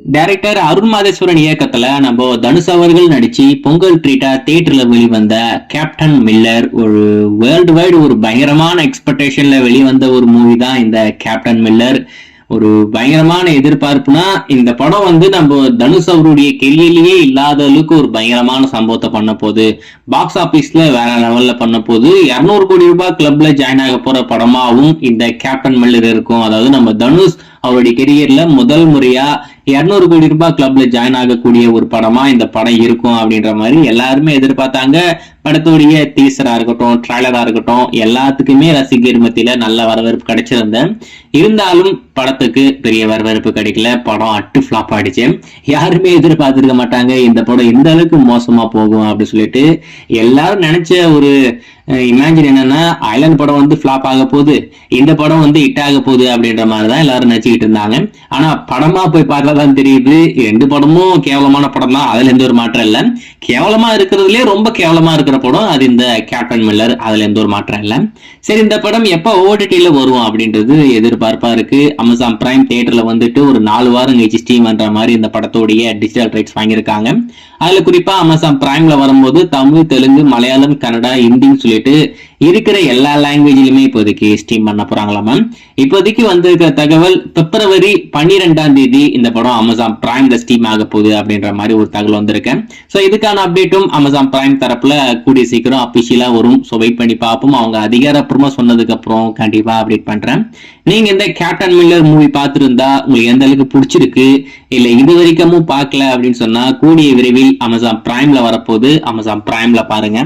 Director Arun Madheswaran இயக்கத்துல நம்ம தனுஷ் அவர்கள் நடிச்சு பொங்கல் ட்ரீட்டா தியேட்டர்ல வெளிவந்த கேப்டன் மில்லர் ஒரு வேர்ல்டு வைடு ஒரு பயங்கரமான எக்ஸ்பெக்டேஷன்ல வெளிவந்த ஒரு மூவி தான் இந்த கேப்டன் மில்லர். ஒரு பயங்கரமான எதிர்பார்ப்புனா இந்த படம் நம்ம தனுஷ் அவருடைய கெரியர்லயே இல்லாத அளவுக்கு ஒரு பயங்கரமான சம்பவத்தை பண்ண போது, பாக்ஸ் ஆபீஸ்ல வேற லெவல்ல பண்ண போது, 200 கோடி ரூபாய் கிளப்ல ஜாயின் ஆக போற படமாவும் இந்த கேப்டன் மில்லர் இருக்கும். அதாவது நம்ம தனுஷ் அவருடைய கெரியர்ல முதல் முறையா 200 கோடி ரூபாய் கிளப்ல ஜாயின் ஆகக்கூடிய ஒரு படமா இந்த படம் இருக்கும் அப்படின்ற மாதிரி எல்லாருமே எதிர்பார்த்தாங்க. படத்துடைய டீசரா இருக்கட்டும், ட்ரைலரா இருக்கட்டும், எல்லாத்துக்குமே ரசிகர் மத்தியில நல்ல வரவேற்பு கிடைச்சிருந்தேன். இருந்தாலும் படத்துக்கு பெரிய வரவேற்பு கிடைக்கல. படம் அட்டு ஃபிளாப் ஆயிடுச்சு. யாருமே எதிர்பார்த்திருக்க மாட்டாங்க இந்த படம் இந்த அளவுக்கு மோசமா போகும் அப்படின்னு சொல்லிட்டு. எல்லாரும் நினைச்ச ஒரு இமேஜின் என்னன்னா, ஐலண்ட் படம் ஃபிளாப் ஆக போகுது, இந்த படம் ஹிட் ஆக போகுது அப்படின்ற மாதிரிதான் எல்லாரும் நினைச்சுக்கிட்டு இருந்தாங்க. ஆனா படமா போய் பார்த்தாதான் தெரியுது, ரெண்டு படமும் கேவலமான படம் தான். அதுல எந்த ஒரு மாற்றம் இல்ல. கேவலமா இருக்கிறதுலயே ரொம்ப கேவலமா இருக்கிற படம் அது இந்த கேப்டன் மில்லர். அதுல எந்த ஒரு மாற்றம் இல்ல. சரி, இந்த படம் எப்ப ஓடிடில வரும் அப்படின்றது எதிர்பார்ப்பா இருக்கு. அமேசான் பிரைம் தியேட்டர்ல ஒரு 4 வாரம் கழிச்சு ஸ்டீம் பண்ற மாதிரி இந்த படத்தோடைய டிஜிட்டல் ரைட்ஸ் வாங்கியிருக்காங்க. அதுல குறிப்பா அமேசான் பிரைம்ல வரும்போது தமிழ், தெலுங்கு, மலையாளம், கன்னடா, ஹிந்தின்னு சொல்லிட்டு இருக்கிற எல்லா லாங்குவேஜ்லயுமே இப்போதைக்கு ஸ்டீம் பண்ண போறாங்களாமா. இப்போதைக்கு வந்திருக்கிற தகவல் பிப்ரவரி 12ஆம் தேதி இந்த படம் அமேசான் பிரைம்ல ஸ்டீம் ஆக போகுது அப்படின்ற மாதிரி ஒரு தகவல் வந்திருக்கு. சோ இதுக்கான அப்டேட்டும் அமேசான் பிரைம் தரப்புல கூடிய சீக்கிரம் அபிஷியலா வரும். சோ வெயிட் பண்ணி பார்ப்போம். அவங்க அதிகாரப்பூர்வமா சொன்னதுக்கு அப்புறம் கண்டிப்பா அப்டேட் பண்றேன். நீங்க இந்த கேப்டன் மில்லர் மூவி பார்த்திருந்தா உங்களுக்கு எந்த அளவுக்கு பிடிச்சிருக்கு, இல்ல இது வரைக்கும் பார்க்கல அப்படின்னு சொன்னா கூடிய விரைவில் அமேசான் பிரைம்ல வரப்போகுது. அமேசான் பிரைம்ல பாருங்க.